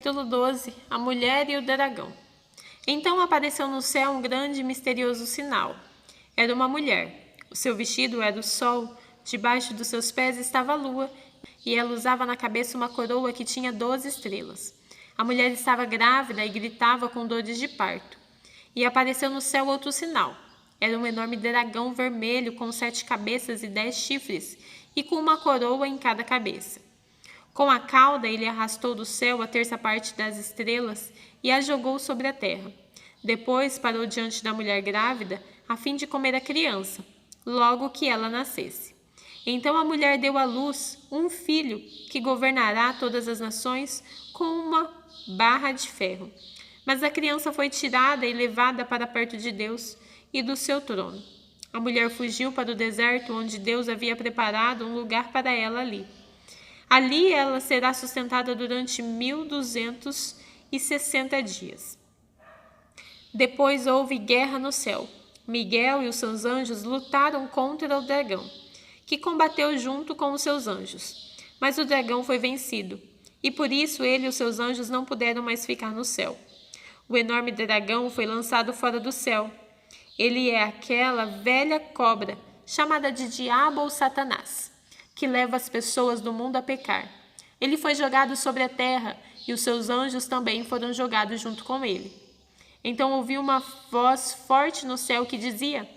capítulo 12, a mulher e o dragão. Então apareceu no céu um grande e misterioso sinal. Era uma mulher. O seu vestido era o sol, debaixo dos seus pés estava a lua, e ela usava na cabeça uma coroa que tinha 12 estrelas. A mulher estava grávida e gritava com dores de parto. E apareceu no céu outro sinal. Era um enorme dragão vermelho com 7 cabeças e 10 chifres, e com uma coroa em cada cabeça. Com a cauda ele arrastou do céu a terça parte das estrelas e a jogou sobre a terra. Depois parou diante da mulher grávida, a fim de comer a criança, logo que ela nascesse. Então a mulher deu à luz um filho que governará todas as nações com uma barra de ferro. Mas a criança foi tirada e levada para perto de Deus e do seu trono. A mulher fugiu para o deserto, onde Deus havia preparado um lugar para ela ali. Ali ela será sustentada durante 1260 dias. Depois houve guerra no céu. Miguel e os seus anjos lutaram contra o dragão, que combateu junto com os seus anjos. Mas o dragão foi vencido, e por isso ele e os seus anjos não puderam mais ficar no céu. O enorme dragão foi lançado fora do céu. Ele é aquela velha cobra, chamada de Diabo ou Satanás, que leva as pessoas do mundo a pecar. Ele foi jogado sobre a terra, e os seus anjos também foram jogados junto com ele. Então ouvi uma voz forte no céu que dizia: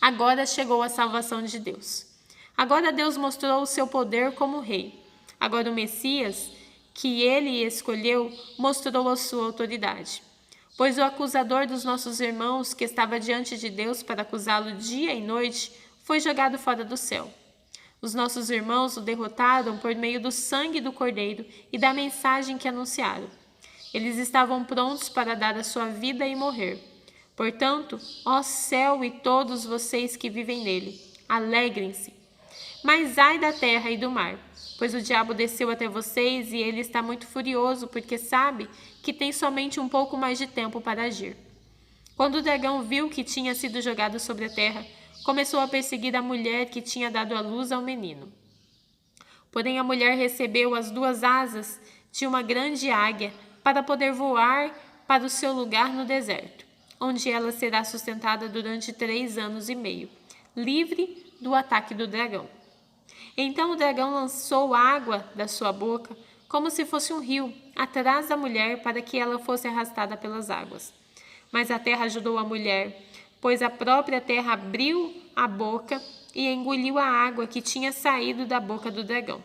agora chegou a salvação de Deus. Agora Deus mostrou o seu poder como rei. Agora o Messias, que ele escolheu, mostrou a sua autoridade. Pois o acusador dos nossos irmãos, que estava diante de Deus para acusá-lo dia e noite, foi jogado fora do céu. Os nossos irmãos o derrotaram por meio do sangue do Cordeiro e da mensagem que anunciaram. Eles estavam prontos para dar a sua vida e morrer. Portanto, ó céu e todos vocês que vivem nele, alegrem-se. Mas ai da terra e do mar, pois o diabo desceu até vocês e ele está muito furioso porque sabe que tem somente um pouco mais de tempo para agir. Quando o dragão viu que tinha sido jogado sobre a terra, começou a perseguir a mulher que tinha dado à luz ao menino. Porém a mulher recebeu as 2 asas de uma grande águia para poder voar para o seu lugar no deserto, onde ela será sustentada durante 3 anos e meio, livre do ataque do dragão. Então o dragão lançou água da sua boca, como se fosse um rio, atrás da mulher para que ela fosse arrastada pelas águas. Mas a terra ajudou a mulher, pois a própria terra abriu a boca e engoliu a água que tinha saído da boca do dragão.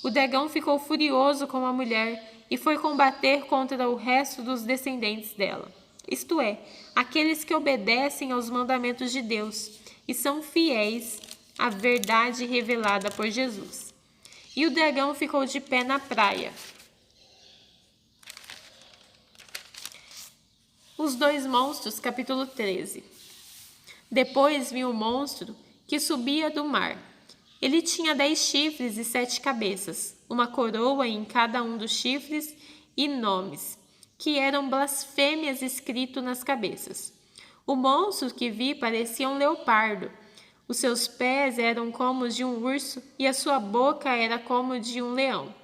O dragão ficou furioso com a mulher e foi combater contra o resto dos descendentes dela, isto é, aqueles que obedecem aos mandamentos de Deus e são fiéis à verdade revelada por Jesus. E o dragão ficou de pé na praia. Os 2 monstros, capítulo 13. Depois vi um monstro que subia do mar. Ele tinha 10 chifres e 7 cabeças, uma coroa em cada um dos chifres e nomes, que eram blasfêmias escritos nas cabeças. O monstro que vi parecia um leopardo. Os seus pés eram como os de um urso e a sua boca era como de um leão.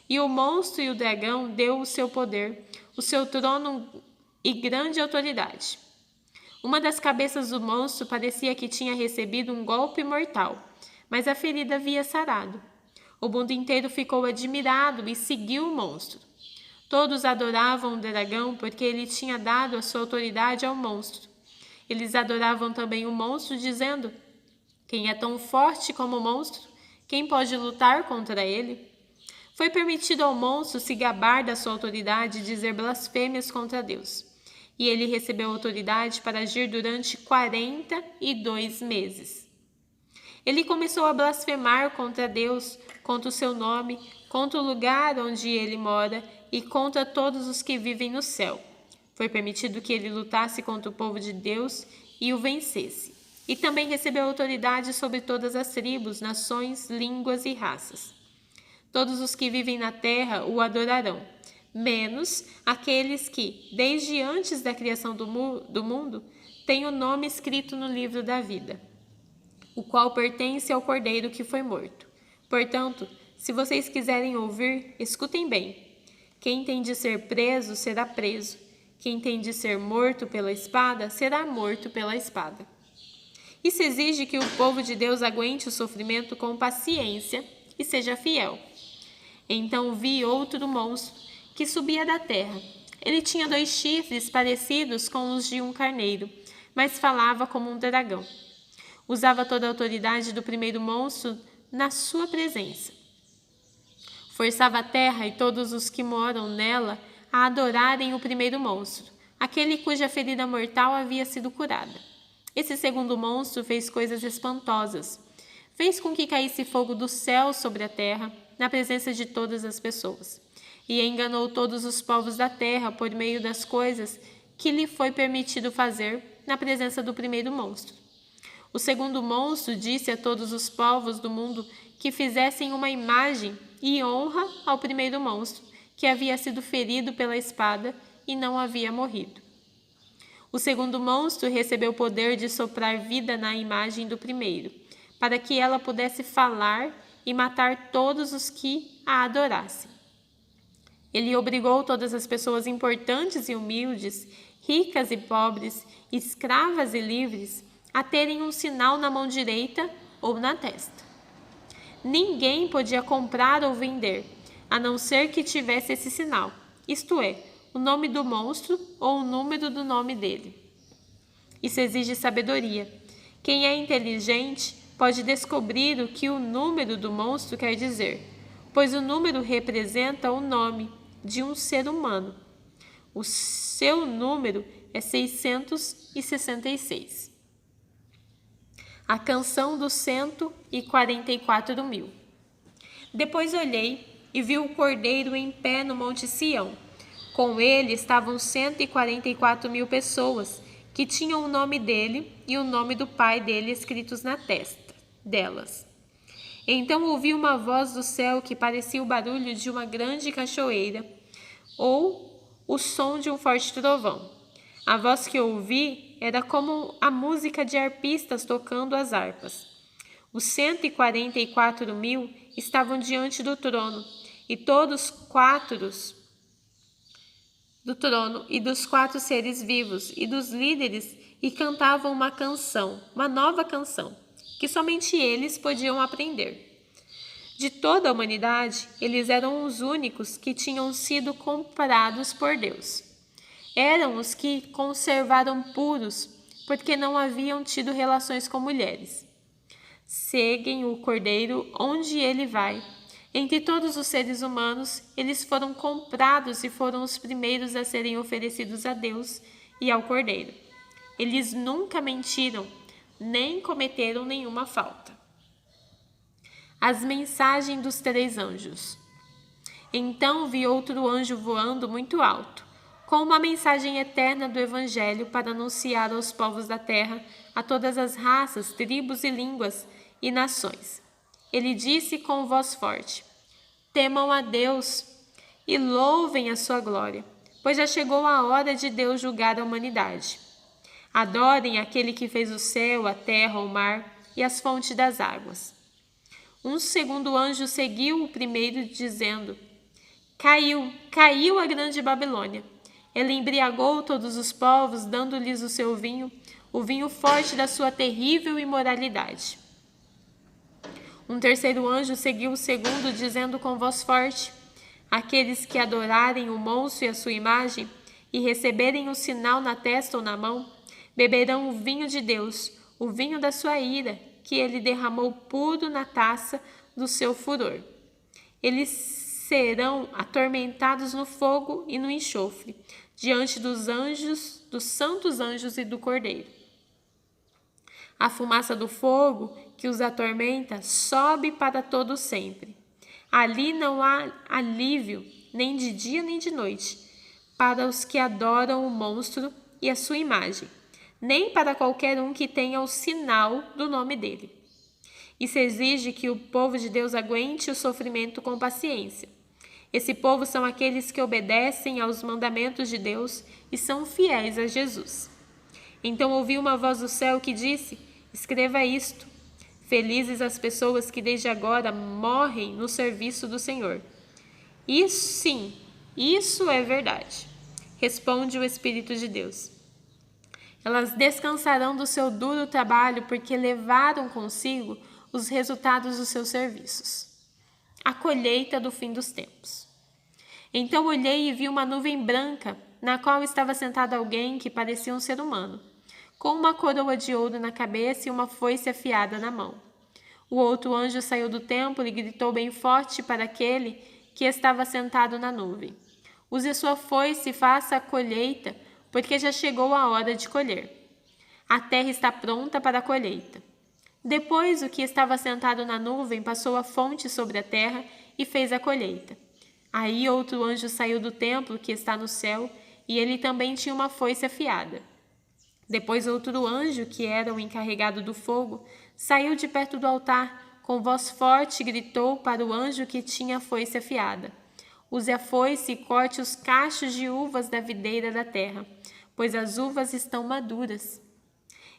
E o monstro e o dragão deu o seu poder, o seu trono e grande autoridade. Uma das cabeças do monstro parecia que tinha recebido um golpe mortal, mas a ferida havia sarado. O mundo inteiro ficou admirado e seguiu o monstro. Todos adoravam o dragão porque ele tinha dado a sua autoridade ao monstro. Eles adoravam também o monstro, dizendo: quem é tão forte como o monstro? Quem pode lutar contra ele? Foi permitido ao monstro se gabar da sua autoridade e dizer blasfêmias contra Deus. E ele recebeu autoridade para agir durante 42 meses. Ele começou a blasfemar contra Deus, contra o seu nome, contra o lugar onde ele mora e contra todos os que vivem no céu. Foi permitido que ele lutasse contra o povo de Deus e o vencesse. E também recebeu autoridade sobre todas as tribos, nações, línguas e raças. Todos os que vivem na terra o adorarão, menos aqueles que, desde antes da criação do mundo, têm o nome escrito no livro da vida, o qual pertence ao Cordeiro que foi morto. Portanto, se vocês quiserem ouvir, escutem bem. Quem tem de ser preso será preso. Quem tem de ser morto pela espada será morto pela espada. Isso exige que o povo de Deus aguente o sofrimento com paciência e seja fiel. Então vi outro monstro que subia da terra. Ele tinha 2 chifres parecidos com os de um carneiro, mas falava como um dragão. Usava toda a autoridade do primeiro monstro na sua presença. Forçava a terra e todos os que moram nela a adorarem o primeiro monstro, aquele cuja ferida mortal havia sido curada. Esse segundo monstro fez coisas espantosas. Fez com que caísse fogo do céu sobre a terra, na presença de todas as pessoas, e enganou todos os povos da terra por meio das coisas que lhe foi permitido fazer na presença do primeiro monstro. O segundo monstro disse a todos os povos do mundo que fizessem uma imagem e honra ao primeiro monstro, que havia sido ferido pela espada e não havia morrido. O segundo monstro recebeu o poder de soprar vida na imagem do primeiro, para que ela pudesse falar e matar todos os que a adorassem. Ele obrigou todas as pessoas importantes e humildes, ricas e pobres, escravas e livres, a terem um sinal na mão direita ou na testa. Ninguém podia comprar ou vender, a não ser que tivesse esse sinal, isto é, o nome do monstro ou o número do nome dele. Isso exige sabedoria. Quem é inteligente pode descobrir o que o número do monstro quer dizer, pois o número representa o nome de um ser humano. O seu número é 666. A canção dos 144.000. Depois olhei e vi o cordeiro em pé no Monte Sião. Com ele estavam 144.000 pessoas, que tinham o nome dele e o nome do pai dele escritos na testa delas. Então ouvi uma voz do céu que parecia o barulho de uma grande cachoeira, ou o som de um forte trovão. A voz que ouvi era como a música de arpistas tocando as harpas. Os 144.000 estavam diante do trono, e todos do trono e dos 4 seres vivos e dos líderes, e cantavam uma canção, uma nova canção, que somente eles podiam aprender. De toda a humanidade, eles eram os únicos que tinham sido comprados por Deus. Eram os que conservaram puros, porque não haviam tido relações com mulheres. Seguem o Cordeiro onde ele vai. Entre todos os seres humanos, eles foram comprados e foram os primeiros a serem oferecidos a Deus e ao Cordeiro. Eles nunca mentiram, nem cometeram nenhuma falta. As mensagens dos 3 anjos. Então vi outro anjo voando muito alto, com uma mensagem eterna do Evangelho para anunciar aos povos da terra, a todas as raças, tribos e línguas e nações. Ele disse com voz forte: temam a Deus e louvem a sua glória, pois já chegou a hora de Deus julgar a humanidade. Adorem aquele que fez o céu, a terra, o mar e as fontes das águas. Um segundo anjo seguiu o primeiro, dizendo: Caiu a grande Babilônia. Ela embriagou todos os povos, dando-lhes o seu vinho, o vinho forte da sua terrível imoralidade. Um terceiro anjo seguiu o segundo, dizendo com voz forte: aqueles que adorarem o monstro e a sua imagem, e receberem o sinal na testa ou na mão, beberão o vinho de Deus, o vinho da sua ira, que ele derramou puro na taça do seu furor. Eles serão atormentados no fogo e no enxofre, diante dos anjos, dos santos anjos e do Cordeiro. A fumaça do fogo que os atormenta sobe para todo sempre. Ali não há alívio, nem de dia nem de noite, para os que adoram o monstro e a sua imagem, nem para qualquer um que tenha o sinal do nome dele. Isso exige que o povo de Deus aguente o sofrimento com paciência. Esse povo são aqueles que obedecem aos mandamentos de Deus e são fiéis a Jesus. Então ouvi uma voz do céu que disse: escreva isto. Felizes as pessoas que desde agora morrem no serviço do Senhor. Isso sim, Isso é verdade, responde o Espírito de Deus. Elas descansarão do seu duro trabalho porque levaram consigo os resultados dos seus serviços. A colheita do fim dos tempos. Então olhei e vi uma nuvem branca, na qual estava sentado alguém que parecia um ser humano, com uma coroa de ouro na cabeça e uma foice afiada na mão. O outro anjo saiu do templo e gritou bem forte para aquele que estava sentado na nuvem: use sua foice e faça a colheita, porque já chegou a hora de colher. A terra está pronta para a colheita. Depois, o que estava sentado na nuvem passou a fonte sobre a terra e fez a colheita. Aí outro anjo saiu do templo que está no céu, e ele também tinha uma foice afiada. Depois outro anjo, que era o encarregado do fogo, saiu de perto do altar, com voz forte gritou para o anjo que tinha a foice afiada: use a foice e corte os cachos de uvas da videira da terra, pois as uvas estão maduras.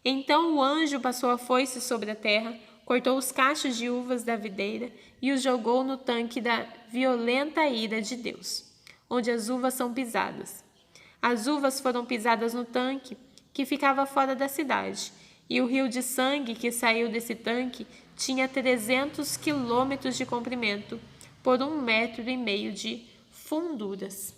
Então o anjo passou a foice sobre a terra, cortou os cachos de uvas da videira e os jogou no tanque da violenta ira de Deus, onde as uvas são pisadas. As uvas foram pisadas no tanque, que ficava fora da cidade, e o rio de sangue que saiu desse tanque tinha 300 quilômetros de comprimento, por 1,5 metros de funduras.